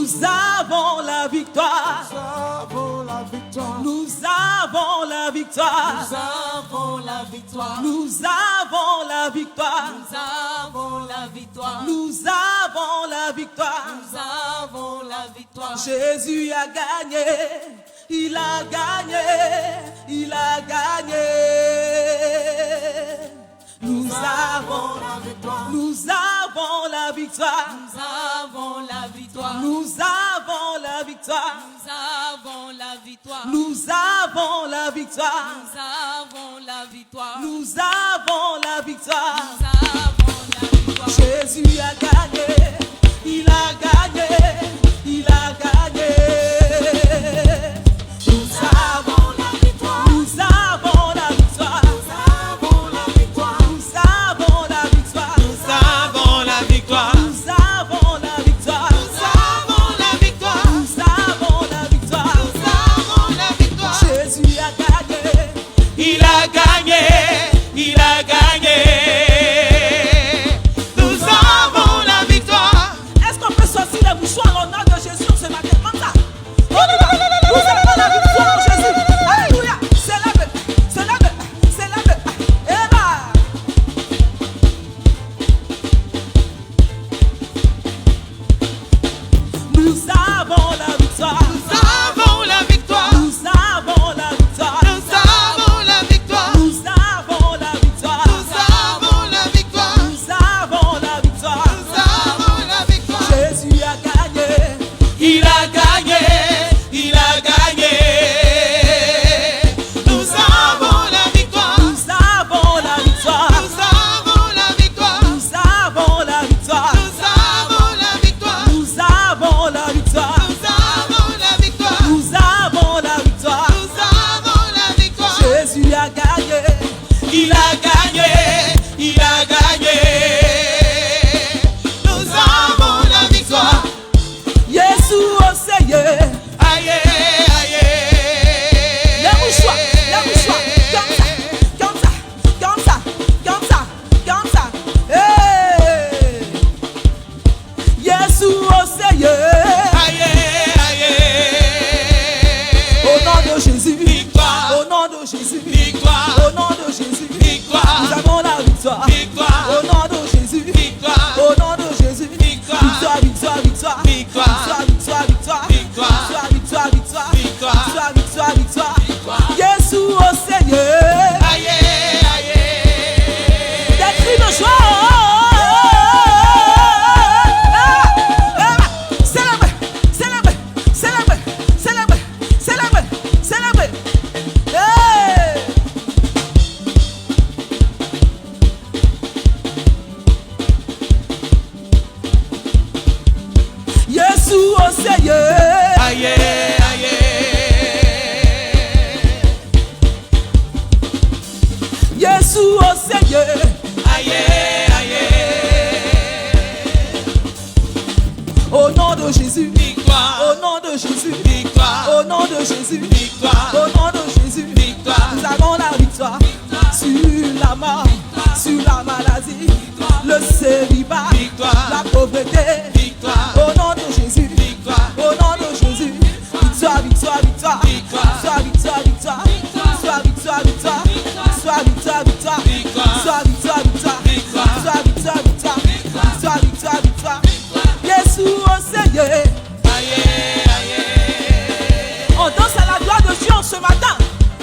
Nous avons la victoire. Nous avons la victoire. Nous avons la victoire. Nous avons la victoire. Nous avons la victoire. Nous avons la victoire. Nous avons la victoire. Jésus a gagné. Il a gagné. Il a gagné. Nous avons la victoire. Nous avons la victoire. Nous avons la victoire. Nous avons la victoire. Nous avons la victoire. Nous avons la victoire. Nous avons la victoire. Nous avons la victoire. Jésus a gagné. Il a gagné. Il a gagné. Nous avons la victoire. Nous avons la victoire. Nous avons la victoire. Nous avons la victoire. Nous avons la victoire. Nous avons la victoire. Nous avons la victoire. Nous avons la victoire. Nous avons la victoire. Jésus a gagné. Il a gagné. Il a gagné. Nous avons la victoire. Est-ce qu'on peut sortir les mouchoirs en l'honneur de Jésus ce matin comme ça? Nous avons la victoire en Jésus. Alléluia. Célèbre. Célèbre. Célèbre. Et là. Nous avons la victoire. Nous avons la victoire. Nous avons la victoire. Nous avons la victoire. Nous avons la victoire. Nous avons la victoire. Nous avons la victoire. Nous avons la victoire. Jésus a gagné. Il a gagné. Il a gagné. Nous avons la victoire. Nous avons la victoire. Nous avons la victoire. Nous avons la victoire. Nous avons la victoire. Nous avons la victoire. Nous avons la victoire. Nous avons la victoire. Nous avons la victoire. Jésus a gagné. Il a gagné. Il a gagné. Nous avons la victoire. Jésus au Seigneur. Aïe, aïe. Les mouchoirs, comme ça, comme ça, comme ça, comme ça, comme ça. Hey! Jésus au Seigneur. Aïe, aïe. Au nom de Jésus. Victoire. Au nom de Jésus. Victoire. Au nom de Jésus. Victoire. Nous avons la victoire. Victoire. Au nom de Jésus. Victoire. Au nom de Jésus. Victoire. Victoire, victoire, victoire. Victoire. Victoire, victoire, Victoire. victoire. Victoire, victoire, victoire. Victoire. Victoire, victoire, victoire. Jésus au Seigneur. Aïe, aïe. Des cris de joie. Célèbre, célèbre, célèbre, célèbre, célèbre, célèbre. Hey! Jésus au Seigneur. Aïe, aïe. Jésus au Seigneur. Aïe, aïe. Au nom de Jésus. Victoire. Au nom de Jésus. Victoire. Au nom de Jésus. Victoire. Au nom de Jésus. Victoire. Nous avons la victoire. Sur la mort. Sur la maladie. Le célibat. Victoire. La pauvreté. Victoire. Au nom de Jésus. Victoire. Au nom de Jésus. Victoire, victoire, victoire. Victoire. Victoire, victoire, victoire. Victoire, victoire, victoire. Victoire, victoire, victoire. Victoire. Victoire, victoire, victoire. Victoire. Victoire, victoire, victoire. Victoire, victoire, victoire. Jésus au Seigneur. Aïe, aïe. On danse à la gloire de Dieu ce matin.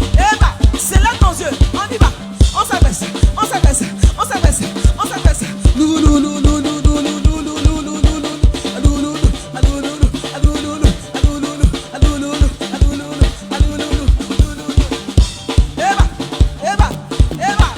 Eh ben, c'est là ton yeux. On y va. On s'abaisse. On s'abaisse. On s'abaisse. On s'abaisse. Lou, lou, lou, lou, lou, lou, lou, lou, lou, lou, lou, lou, lou. Alou, lou, lou, alou, lou, lou, alou, lou, lou, alou, lou, lou, alou, lou, lou, alou, lou, lou, alou, lou, lou, alou, lou, lou. Eh ben, eh ben, eh ben.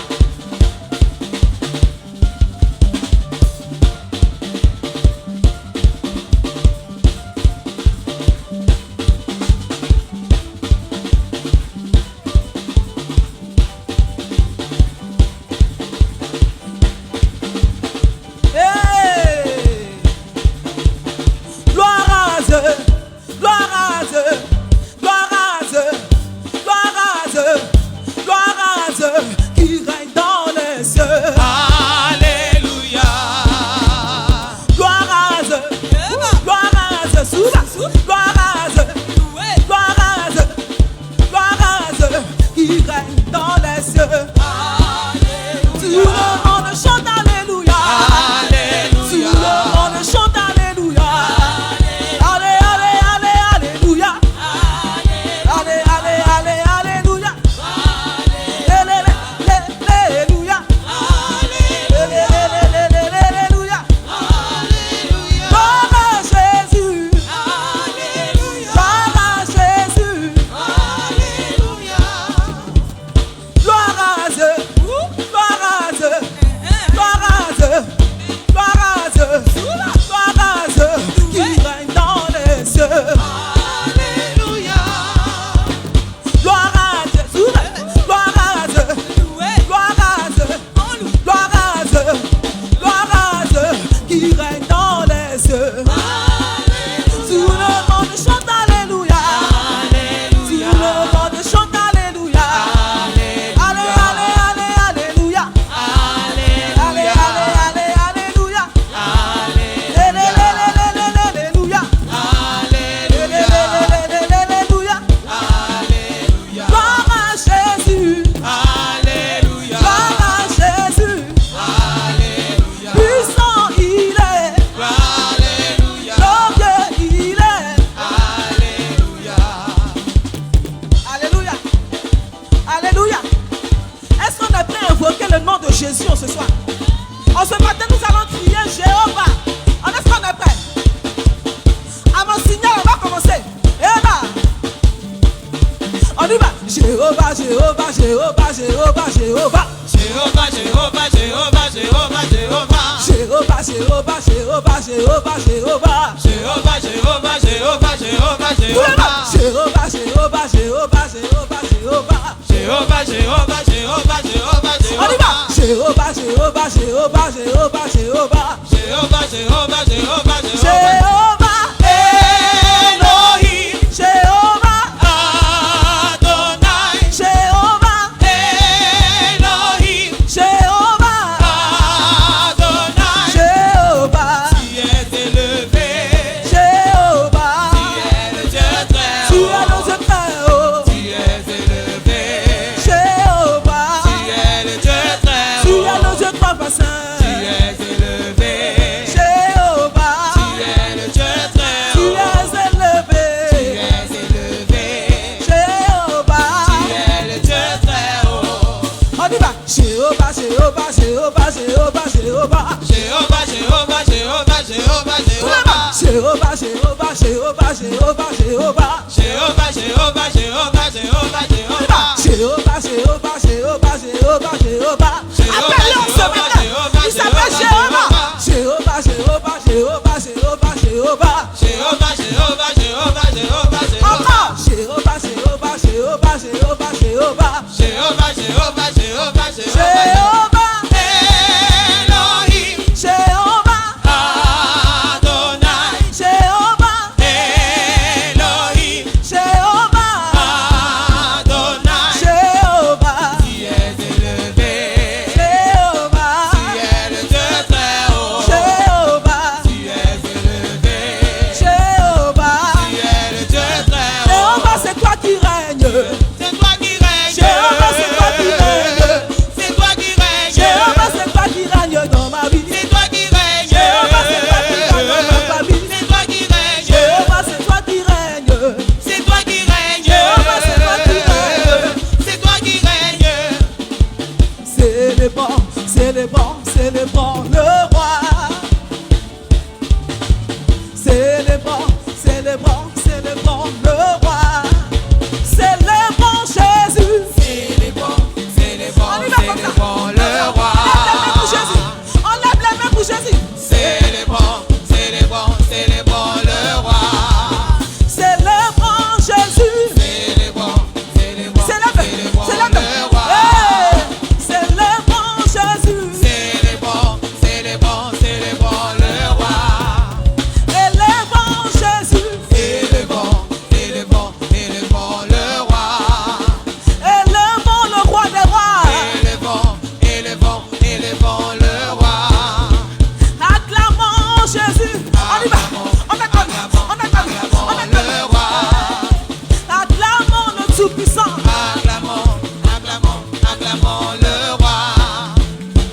Jéhovah, Jéhovah, Jéhovah, Jéhovah, Jéhovah. Jéhovah, Jéhovah, Jéhovah, Jéhovah, Jéhovah. Jéhovah, Jéhovah, Jéhovah, Jéhovah, Jéhovah. Jéhovah, Jéhovah, Jéhovah, Jéhovah, Jéhovah. Jéhovah, Jéhovah, Jéhovah, Jéhovah, Jéhovah. Jéhovah, Jéhovah, Jéhovah, Jéhovah, On y va. Jéhovah. Jéhovah, Jéhovah, Jéhovah, Jéhovah, Jéhovah. Jéhovah, Jéhovah, Jéhovah, Jéhovah. Jéhovah, Elohim, Jéhovah, Adonai. Jéhovah, Elohim, Jéhovah, Adonai. Jéhovah, Tu es élevé, Jéhovah. tu es le Dieu très Tu haut. es le Dieu très haut. Tu es élevé, Jéhovah, tu es le Dieu très tu haut. es le Dieu très puissant. Tu es élevé, Jéhovah, tu es le Dieu très tu haut. es élevé. Tu es élevé, Jéhovah, tu es le Dieu très haut. on y va. Jéhovah, Jéhovah, Jéhovah, Jéhovah, Jéhovah. Jéhovah, Jéhovah, Jéhovah, Jéhovah, Jéhovah. Jéhovah, Jéhovah, Jéhovah, Jéhovah, Jéhovah. Jéhovah, Jéhovah, Jéhovah, Jéhovah, Jéhovah. Jéhovah, Jéhovah, Jéhovah, Jéhovah, Jéhovah. Jéhovah, Appelle-le ce Jéhovah, matin. Jéhovah, Il s'appelle Jéhovah. Jéhovah. Jéhovah, Jéhovah, Jéhovah, Jéhovah, Jéhovah. Jéhovah, Jéhovah, Jéhovah, Jéhovah, Jéhovah. Encore. Jéhovah, Jéhovah, Jéhovah, Jéhovah, Jéhovah. Jéhovah, Jéhovah, Jéhovah, Jéhovah. Jéhovah, Elohim, Jéhovah, Adonai. Jéhovah, Elohim, Jéhovah, Adonai. Jéhovah, Tu es élevé, Jéhovah, tu es le Dieu très haut. Jéhovah, Tu es élevé, Jéhovah. tu es le Dieu très haut. Jéhovah, c'est toi qui règnes. C'est toi qui règnes. Jéhovah, c'est toi qui règnes. C'est toi qui règnes. Jéhovah, c'est toi qui règnes dans ma vie. C'est toi qui règnes. Jéhovah, c'est toi qui règnes dans ma famille. C'est toi qui règnes. Jéhovah, c'est toi qui règnes. C'est toi qui règnes. Jéhovah, c'est toi qui règnes. C'est toi qui règnes. Célébrons, célébrons, célébrons le roi. Célébrons, célébrons, célébrons le roi. Célébrons Jésus. Célébrons, célébrons, On y va comme ça. célébrons le roi. On lève les mains pour Jésus. Célébrons, célébrons, célébrons le roi. Célébrons Jésus. Célébrons, célébrons, Célèbre, célébrons célèbre. le roi. Hey, célébrons Jésus. Célébrons, célébrons, célébrons le roi. Élevons Jésus. Élevons, élevons, élevons le roi. Élevons le roi des rois. Élevons, élevons, élevons le roi. Acclamons Jésus. On y va. On acclame. On acclame. On Le acclame. roi. Acclamons le Tout-Puissant. Acclamons, acclamons, acclamons le roi.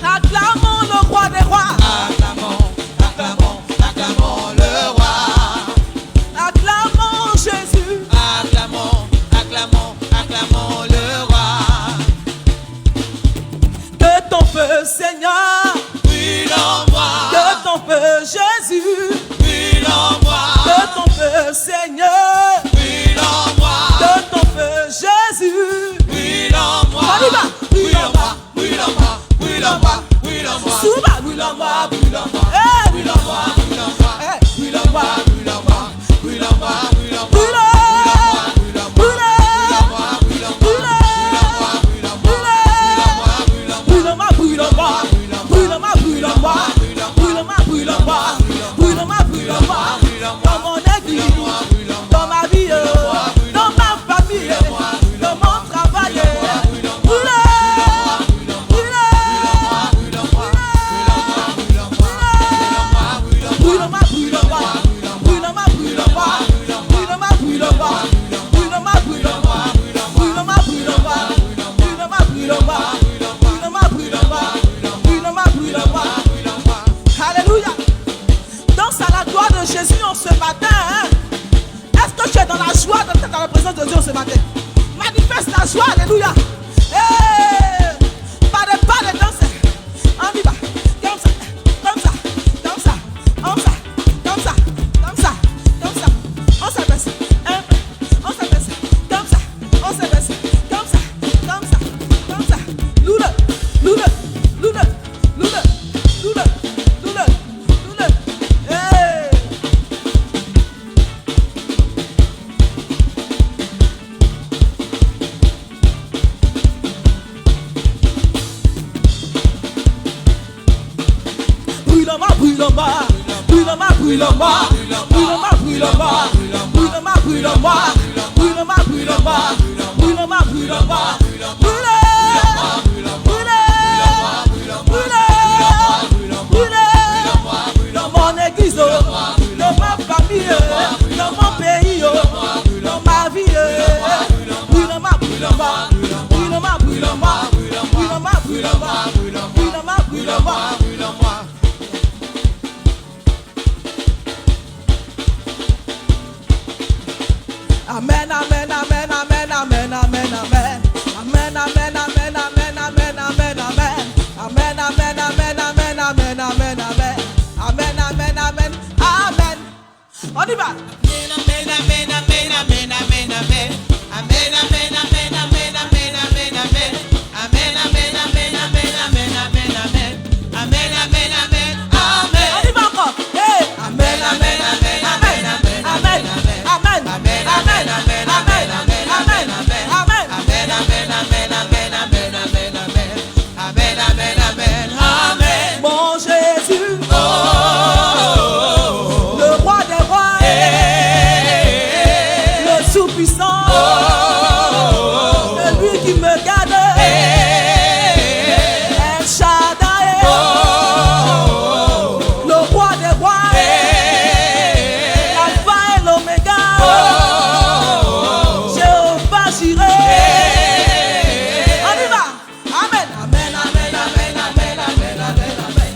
Acclamons le roi des rois. Acclamons, acclamons, acclamons le roi. Acclamons Jésus. Acclamons, acclamons, acclamons le roi. Que ton feu, Seigneur. Brûle en moi, Que ton feu, Jésus. brûle en moi, Que ton feu, Seigneur. brûle en moi, Que ton feu, Jésus. brûle en moi. On y va. Brûle en moi, brûle en moi, brûle en moi, brûle en moi. Souba, brûle en moi, brûle en moi. Eh, brûle en moi, Brûle en moi, eh, brûle en moi, brûle en moi, brûle en moi, brûle en moi. brûle, Brûle en moi, brûle, brûle en moi, brûle en moi, brûle en moi, brûle en moi, brûle en moi, brûle en moi, brûle en moi, brûle en moi, brûle en moi, brûle en moi, brûle en moi, dans mon église, dans ma vie, dans ma famille, dans mon travail, brûle, brûle, brûle en moi, brûle en moi, brûle en moi, brûle en moi, brûle en moi, brûle en moi, brûle en moi, brûle en moi, brûle en moi, brûle en moi, brûle en moi, brûle en moi, brûle en moi, brûle en moi, brûle en moi, brûle en moi. Alléluia. Danse à la gloire de Jésus en ce matin. Hein? Est-ce que tu es dans la joie d'être dans la présence de Dieu ce matin? Manifeste la joie, alléluia. Hey! Pas de danse. On y va. Comme ça, comme ça, comme ça, comme ça, comme ça, comme ça, comme ça. On s'abaisse. On s'abaisse. Comme ça, on s'abaisse. Comme ça, brûle-moi, brûle-moi, brûle-moi, brûle-moi, brûle-moi, brûle-moi, brûle-moi, brûle-moi, brûle-moi, dans mon église, dans ma famille, dans mon pays, dans ma vie. Brûle-moi, brûle-moi, brûle-moi, brûle-moi, brûle-moi, brûle-moi, brûle-moi, brûle-moi. Amen, amen, amen, amen, amen, amen, amen. Amen, amen, amen, amen, amen, amen, amen. Amen, amen, amen, amen, amen, amen, amen. Amen, amen, amen, amen. On y va. Amen, amen, amen, amen, amen, amen. Amen, amen, amen, amen, amen, amen, amen. Amen, amen, amen, amen, amen, amen, amen. Amen, amen, amen, amen. On y va encore. Hey. Amen, amen, amen, amen, amen, amen, amen. Amen, Amen, amen, amen, amen, amen, amen, amen. amen. Amen, amen, amen, amen, amen, amen, amen. Amen, amen, amen, amen. Mon Jésus, Oh, le roi des rois, le tout-puissant, celui qui me garde, El Shaddai, le roi des rois, l'alpha et l'oméga, Jéhovah Jireh. On y va. Amen, amen, amen, amen, amen, amen, amen, amen.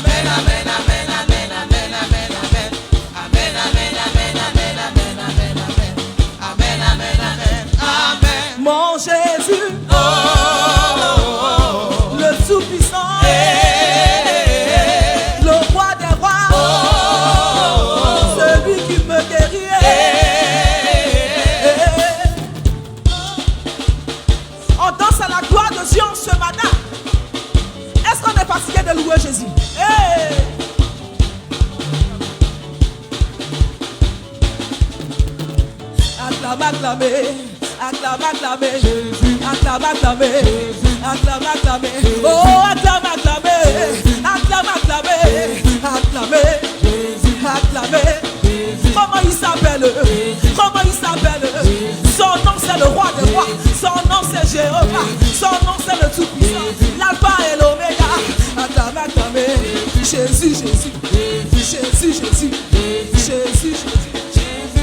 amen, amen, amen, amen, amen, amen, amen. Amen, amen, amen, amen, amen, amen, amen. Amen, amen, amen, amen. Mon Jésus, Oh, le tout-puissant, le roi des rois, celui qui me guérit. On danse à la gloire de Dieu ce matin. Est-ce qu'on est fatigué de louer Jésus? Hey! Acclame, acclamez, acclame, acclamez, acclame, acclamez, acclame, acclamez, oh acclame, acclamez, acclame, acclamez, acclamez, acclamez. Comment il s'appelle? Comment il s'appelle? Son nom c'est le roi des rois, son nom c'est Jéhovah, son nom c'est le tout-puissant, l'alpha et l'oméga. Acclame, acclamez, Jésus, Jésus, Jésus, Jésus, Jésus, Jésus.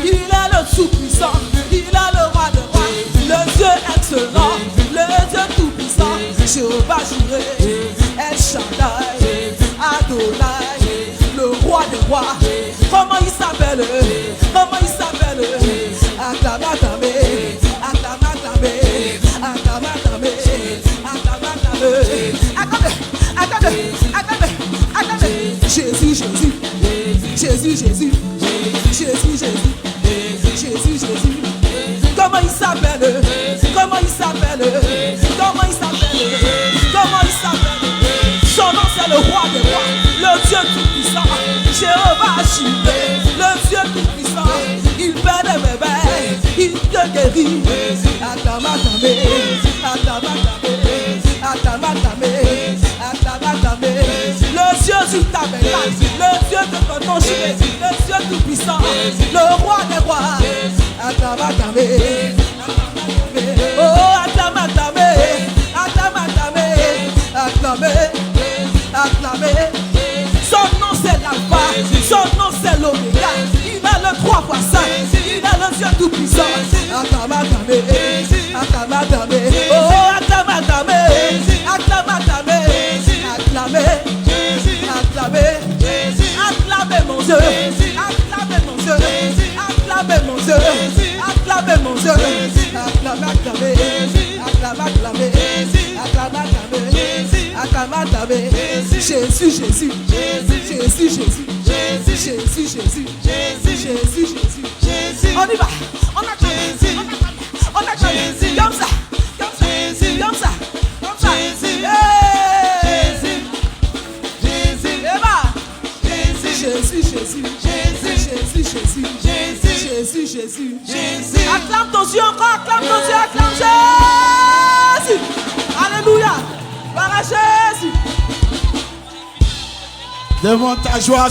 Il est le tout-puissant, il est le roi de rois, le Dieu excellent, le Dieu tout-puissant, Jéhovah Jireh, El Shaddai, Adonai, le roi des rois. Comment il s'appelle? Comment il s'appelle? Acclame, acclamez, acclame, acclamez, acclame, acclamez, acclame, acclamez, acclamez, acclamez, acclamez. Jésus, Jésus, Jésus, Jésus, Jésus, Jésus. Jésus, Jésus. Comment il s'appelle? Comment il s'appelle? Comment il s'appelle? Comment il s'appelle? Son nom c'est le roi des rois, le Dieu tout-puissant, Jéhovah Jireh, le Dieu tout-puissant. Il fait des bébés, il te guérit. Acclame, acclamez, acclame, acclamez, acclame, acclamez, acclame, acclamez. Le Dieu du tabernacle, le Dieu de ton Jireh, le Dieu tout-puissant, le roi des rois. Acclame, acclamez, oh acclame, acclamez, acclame, acclamez, acclamez, acclamez. Son nom c'est l'alpha, son nom c'est l'oméga. Il est le 3 fois saint, il est le Dieu tout-puissant. Acclame, acclamez, acclame, acclamez, oh acclame, acclamez, acclame, acclamez, acclamez, acclamez, acclamez mon Dieu, acclamez mon Dieu, acclamez mon Dieu, acclamez mon Dieu, acclame, acclamez, acclame, acclamez, acclame, acclamez, acclame, acclamez. Jésus, Jésus, Jésus, Jésus, Jésus, Jésus, Jésus, Jésus, Jésus. On y va, on acclame, on acclame, comme ça, comme ça, comme ça, comme ça. Jésus, Jésus, Jésus, Jésus, Jésus, Jésus, Jésus. Acclame ton Dieu encore, acclame ton Dieu, acclame Jésus. Alléluia. Gloire à Jésus. Devant ta joie,